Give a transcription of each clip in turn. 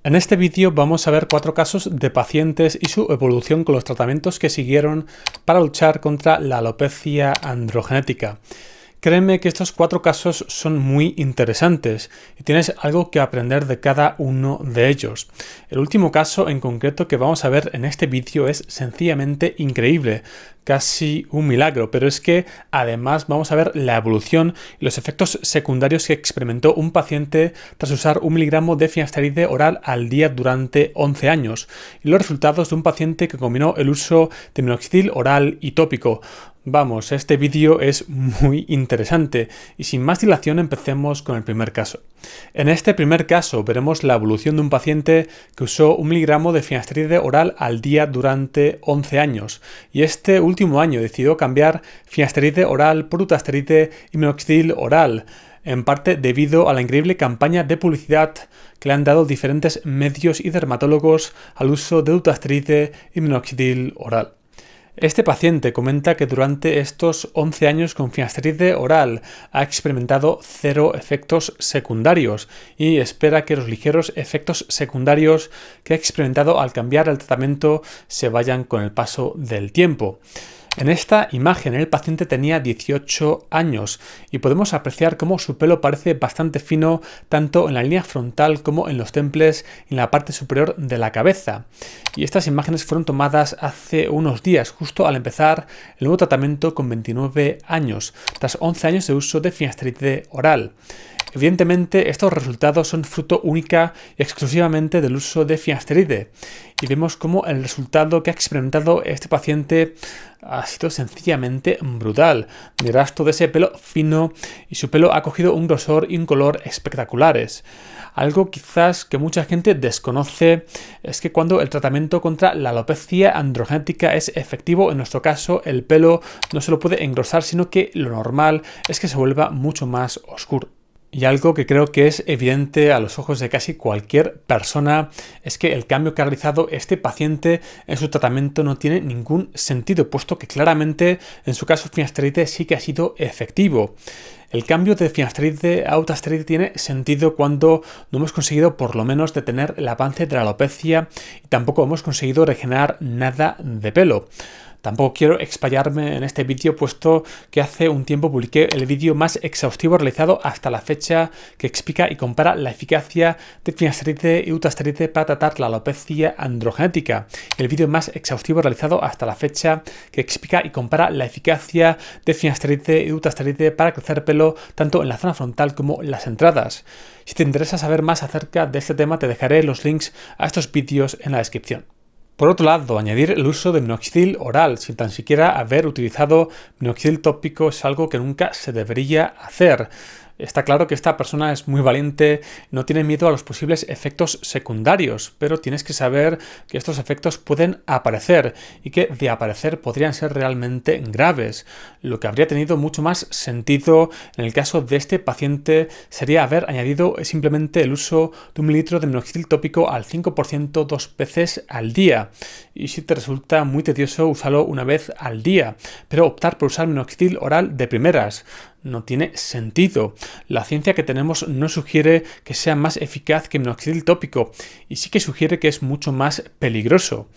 En este vídeo vamos a ver 4 casos de pacientes y su evolución con los tratamientos que siguieron para luchar contra la alopecia androgenética. Créeme que estos 4 casos son muy interesantes y tienes algo que aprender de cada uno de ellos. El último caso en concreto que vamos a ver en este vídeo es sencillamente increíble, casi un milagro, pero es que además vamos a ver la evolución y los efectos secundarios que experimentó un paciente tras usar 1 miligramo de finasteride oral al día durante 11 años y los resultados de un paciente que combinó el uso de minoxidil oral y tópico. Vamos, este vídeo es muy interesante y sin más dilación empecemos con el primer caso. En este primer caso veremos la evolución de un paciente que usó 1 miligramo de finasteride oral al día durante 11 años y este último año decidió cambiar finasteride oral por dutasteride y minoxidil oral, en parte debido a la increíble campaña de publicidad que le han dado diferentes medios y dermatólogos al uso de dutasteride y minoxidil oral. Este paciente comenta que durante estos 11 años con finasteride oral ha experimentado 0 efectos secundarios y espera que los ligeros efectos secundarios que ha experimentado al cambiar el tratamiento se vayan con el paso del tiempo. En esta imagen el paciente tenía 18 años y podemos apreciar cómo su pelo parece bastante fino tanto en la línea frontal como en los temples y en la parte superior de la cabeza. Y estas imágenes fueron tomadas hace unos días, justo al empezar el nuevo tratamiento con 29 años, tras 11 años de uso de finasteride oral. Evidentemente, estos resultados son fruto única y exclusivamente del uso de finasteride y vemos cómo el resultado que ha experimentado este paciente ha sido sencillamente brutal. Mirad todo ese pelo fino y su pelo ha cogido un grosor y un color espectaculares. Algo quizás que mucha gente desconoce es que cuando el tratamiento contra la alopecia androgenética es efectivo, en nuestro caso el pelo no se lo puede engrosar, sino que lo normal es que se vuelva mucho más oscuro. Y algo que creo que es evidente a los ojos de casi cualquier persona es que el cambio que ha realizado este paciente en su tratamiento no tiene ningún sentido, puesto que claramente en su caso finasteride sí que ha sido efectivo. El cambio de finasteride a dutasteride tiene sentido cuando no hemos conseguido por lo menos detener el avance de la alopecia y tampoco hemos conseguido regenerar nada de pelo. Tampoco quiero explayarme en este vídeo, puesto que hace un tiempo publiqué el vídeo más exhaustivo realizado hasta la fecha que explica y compara la eficacia de finasteride y dutasteride para tratar la alopecia androgenética. El vídeo más exhaustivo realizado hasta la fecha que explica y compara la eficacia de finasteride y dutasteride para crecer pelo tanto en la zona frontal como en las entradas. Si te interesa saber más acerca de este tema, te dejaré los links a estos vídeos en la descripción. Por otro lado, añadir el uso de minoxidil oral sin tan siquiera haber utilizado minoxidil tópico es algo que nunca se debería hacer. Está claro que esta persona es muy valiente, no tiene miedo a los posibles efectos secundarios, pero tienes que saber que estos efectos pueden aparecer y que de aparecer podrían ser realmente graves. Lo que habría tenido mucho más sentido en el caso de este paciente sería haber añadido simplemente el uso de 1 mililitro de minoxidil tópico al 5% 2 veces al día. Y si te resulta muy tedioso, úsalo una vez al día, pero optar por usar minoxidil oral de primeras no tiene sentido. La ciencia que tenemos no sugiere que sea más eficaz que minoxidil tópico y sí que sugiere que es mucho más peligroso.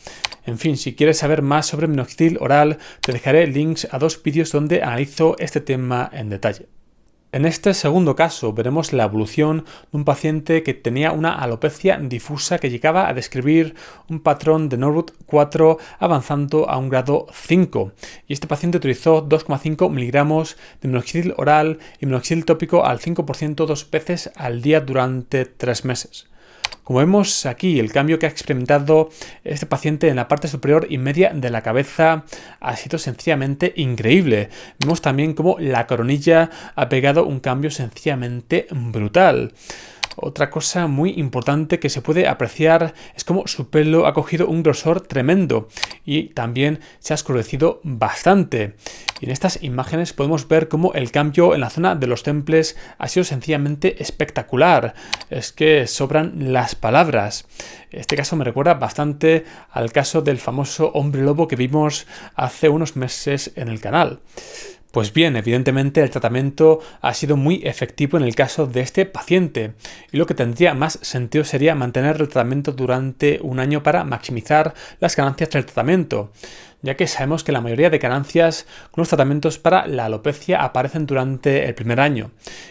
En fin, si quieres saber más sobre minoxidil oral, te dejaré links a 2 vídeos donde analizo este tema en detalle. En este segundo caso veremos la evolución de un paciente que tenía una alopecia difusa que llegaba a describir un patrón de Norwood 4 avanzando a un grado 5. Y este paciente utilizó 2,5 miligramos de minoxidil oral y minoxidil tópico al 5% 2 veces al día durante 3 meses. Como vemos aquí, el cambio que ha experimentado este paciente en la parte superior y media de la cabeza ha sido sencillamente increíble. Vemos también cómo la coronilla ha pegado un cambio sencillamente brutal. Otra cosa muy importante que se puede apreciar es cómo su pelo ha cogido un grosor tremendo y también se ha oscurecido bastante. Y en estas imágenes podemos ver cómo el cambio en la zona de los temples ha sido sencillamente espectacular. Es que sobran las palabras. Este caso me recuerda bastante al caso del famoso hombre lobo que vimos hace unos meses en el canal. Pues bien, evidentemente el tratamiento ha sido muy efectivo en el caso de este paciente y lo que tendría más sentido sería mantener el tratamiento durante un año para maximizar las ganancias del tratamiento, ya que sabemos que la mayoría de ganancias con los tratamientos para la alopecia aparecen durante el primer año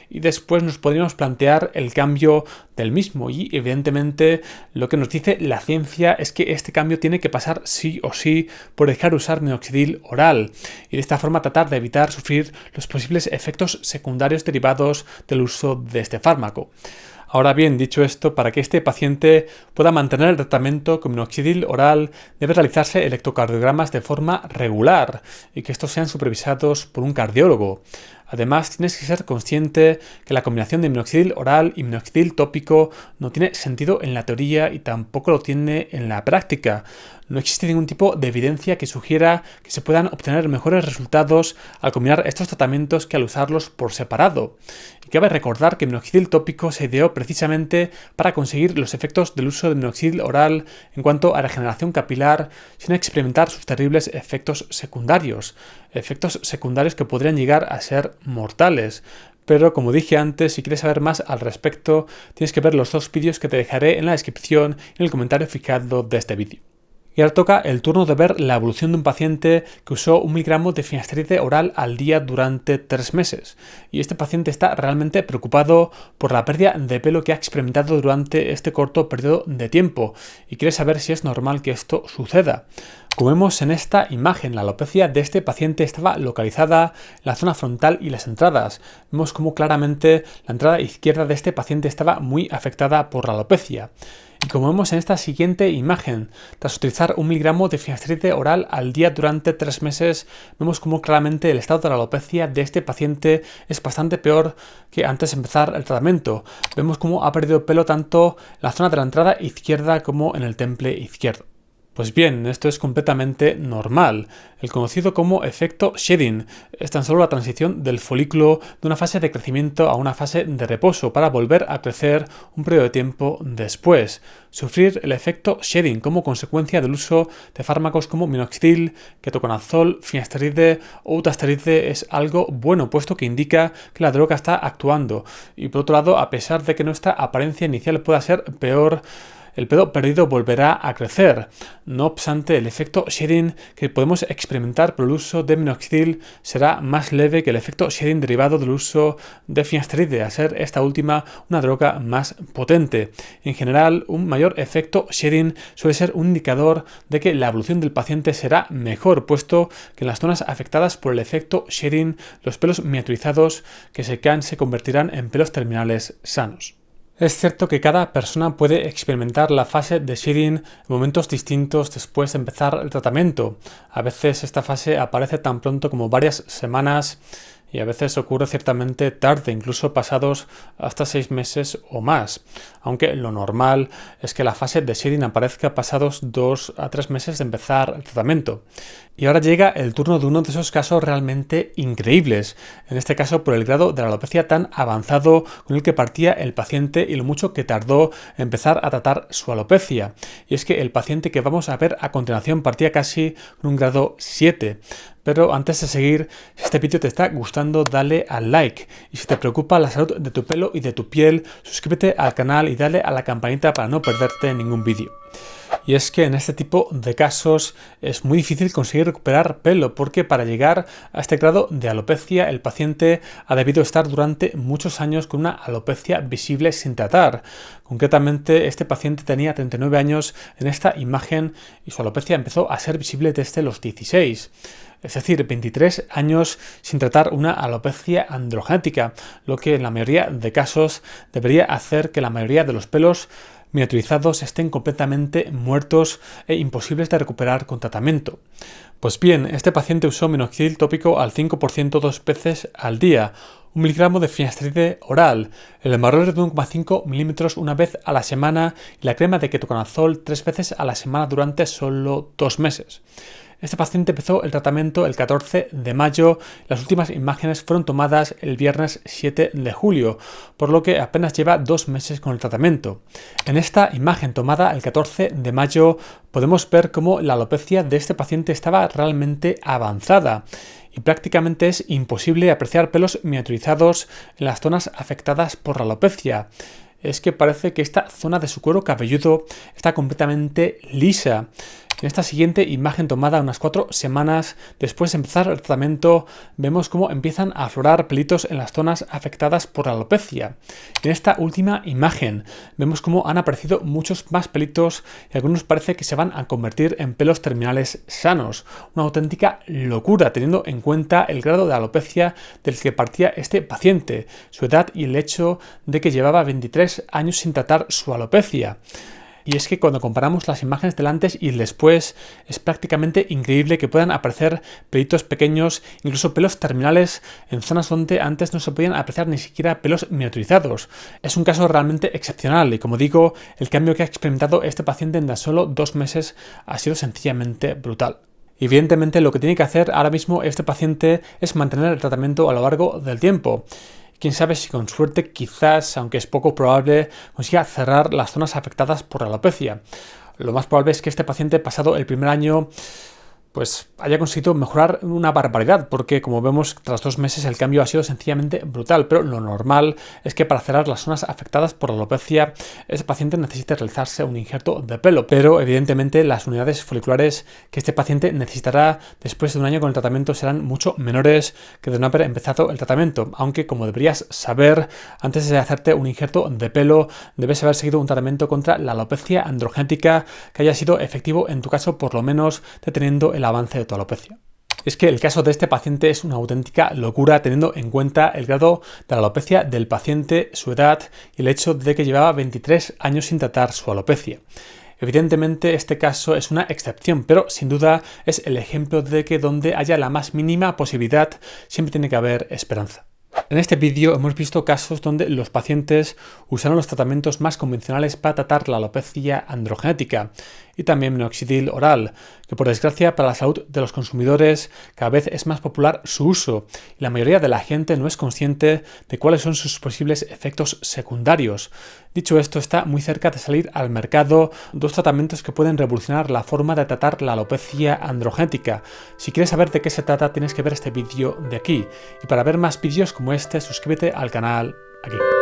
y después nos podríamos plantear el cambio del mismo y evidentemente lo que nos dice la ciencia es que este cambio tiene que pasar sí o sí por dejar de usar minoxidil oral y de esta forma tratar de evitar sufrir los posibles efectos secundarios derivados del uso de este fármaco. Ahora bien, dicho esto, para que este paciente pueda mantener el tratamiento con minoxidil oral, debe realizarse electrocardiogramas de forma regular y que estos sean supervisados por un cardiólogo. Además, tienes que ser consciente que la combinación de minoxidil oral y minoxidil tópico no tiene sentido en la teoría y tampoco lo tiene en la práctica. No existe ningún tipo de evidencia que sugiera que se puedan obtener mejores resultados al combinar estos tratamientos que al usarlos por separado. Y cabe recordar que el minoxidil tópico se ideó precisamente para conseguir los efectos del uso de minoxidil oral en cuanto a regeneración capilar sin experimentar sus terribles efectos secundarios que podrían llegar a ser mortales. Pero como dije antes, si quieres saber más al respecto, tienes que ver los dos vídeos que te dejaré en la descripción y en el comentario fijado de este vídeo. Y ahora toca el turno de ver la evolución de un paciente que usó 1 miligramo de finasteride oral al día durante 3 meses. Y este paciente está realmente preocupado por la pérdida de pelo que ha experimentado durante este corto periodo de tiempo y quiere saber si es normal que esto suceda. Como vemos en esta imagen, la alopecia de este paciente estaba localizada en la zona frontal y las entradas. Vemos cómo claramente la entrada izquierda de este paciente estaba muy afectada por la alopecia. Y como vemos en esta siguiente imagen, tras utilizar 1 miligramo de finasteride oral al día durante 3 meses, vemos cómo claramente el estado de la alopecia de este paciente es bastante peor que antes de empezar el tratamiento. Vemos cómo ha perdido pelo tanto en la zona de la entrada izquierda como en el temple izquierdo. Pues bien, esto es completamente normal. El conocido como efecto shedding es tan solo la transición del folículo de una fase de crecimiento a una fase de reposo para volver a crecer un periodo de tiempo después. Sufrir el efecto shedding como consecuencia del uso de fármacos como minoxidil, ketoconazol, finasteride o utasteride es algo bueno, puesto que indica que la droga está actuando. Y por otro lado, a pesar de que nuestra apariencia inicial pueda ser peor, el pelo perdido volverá a crecer. No obstante, el efecto shedding que podemos experimentar por el uso de minoxidil será más leve que el efecto shedding derivado del uso de finasteride, a ser esta última una droga más potente. En general, un mayor efecto shedding suele ser un indicador de que la evolución del paciente será mejor, puesto que en las zonas afectadas por el efecto shedding, los pelos miniaturizados que se caen se convertirán en pelos terminales sanos. Es cierto que cada persona puede experimentar la fase de shedding en momentos distintos después de empezar el tratamiento. A veces esta fase aparece tan pronto como varias semanas y a veces ocurre ciertamente tarde, incluso pasados hasta 6 meses o más, aunque lo normal es que la fase de shedding aparezca pasados 2 a 3 meses de empezar el tratamiento. Y ahora llega el turno de uno de esos casos realmente increíbles, en este caso por el grado de la alopecia tan avanzado con el que partía el paciente y lo mucho que tardó en empezar a tratar su alopecia. Y es que el paciente que vamos a ver a continuación partía casi con un grado 7. Pero antes de seguir, si este vídeo te está gustando, dale al like. Y si te preocupa la salud de tu pelo y de tu piel, suscríbete al canal y dale a la campanita para no perderte ningún vídeo. Y es que en este tipo de casos es muy difícil conseguir recuperar pelo porque para llegar a este grado de alopecia el paciente ha debido estar durante muchos años con una alopecia visible sin tratar. Concretamente, este paciente tenía 39 años en esta imagen y su alopecia empezó a ser visible desde los 16. Es decir, 23 años sin tratar una alopecia androgenética, lo que en la mayoría de casos debería hacer que la mayoría de los pelos miniaturizados estén completamente muertos e imposibles de recuperar con tratamiento. Pues bien, este paciente usó minoxidil tópico al 5% 2 veces al día, 1 miligramo de finasteride oral, el hemarroide de 1,5 milímetros una vez a la semana y la crema de ketoconazol 3 veces a la semana durante solo 2 meses. Este paciente empezó el tratamiento el 14 de mayo, las últimas imágenes fueron tomadas el viernes 7 de julio, por lo que apenas lleva 2 meses con el tratamiento. En esta imagen tomada el 14 de mayo podemos ver cómo la alopecia de este paciente estaba realmente avanzada. y prácticamente es imposible apreciar pelos miniaturizados en las zonas afectadas por la alopecia. Es que parece que esta zona de su cuero cabelludo está completamente lisa. En esta siguiente imagen tomada unas 4 semanas después de empezar el tratamiento, vemos cómo empiezan a aflorar pelitos en las zonas afectadas por la alopecia. En esta última imagen vemos cómo han aparecido muchos más pelitos y algunos parece que se van a convertir en pelos terminales sanos. Una auténtica locura teniendo en cuenta el grado de alopecia del que partía este paciente, su edad y el hecho de que llevaba 23 años sin tratar su alopecia. Y es que cuando comparamos las imágenes del antes y el después, es prácticamente increíble que puedan aparecer pelitos pequeños, incluso pelos terminales, en zonas donde antes no se podían apreciar ni siquiera pelos miniaturizados. Es un caso realmente excepcional y, como digo, el cambio que ha experimentado este paciente en tan solo 2 meses ha sido sencillamente brutal. Evidentemente, lo que tiene que hacer ahora mismo este paciente es mantener el tratamiento a lo largo del tiempo. Quién sabe si con suerte, quizás, aunque es poco probable, consiga cerrar las zonas afectadas por la alopecia. Lo más probable es que este paciente, pasado el primer año, pues haya conseguido mejorar una barbaridad, porque como vemos, tras 2 meses el cambio ha sido sencillamente brutal, pero lo normal es que para cerrar las zonas afectadas por la alopecia, ese paciente necesite realizarse un injerto de pelo, pero evidentemente las unidades foliculares que este paciente necesitará después de un año con el tratamiento serán mucho menores que de no haber empezado el tratamiento, aunque como deberías saber, antes de hacerte un injerto de pelo, debes haber seguido un tratamiento contra la alopecia androgenética que haya sido efectivo en tu caso, por lo menos deteniendo el avance de tu alopecia. Es que el caso de este paciente es una auténtica locura teniendo en cuenta el grado de la alopecia del paciente, su edad y el hecho de que llevaba 23 años sin tratar su alopecia. Evidentemente este caso es una excepción, pero sin duda es el ejemplo de que donde haya la más mínima posibilidad siempre tiene que haber esperanza. En este vídeo hemos visto casos donde los pacientes usaron los tratamientos más convencionales para tratar la alopecia androgenética y también minoxidil oral, que por desgracia para la salud de los consumidores cada vez es más popular su uso y la mayoría de la gente no es consciente de cuáles son sus posibles efectos secundarios. Dicho esto, está muy cerca de salir al mercado 2 tratamientos que pueden revolucionar la forma de tratar la alopecia androgenética. Si quieres saber de qué se trata, tienes que ver este vídeo de aquí. Y para ver más vídeos como este, suscríbete al canal aquí.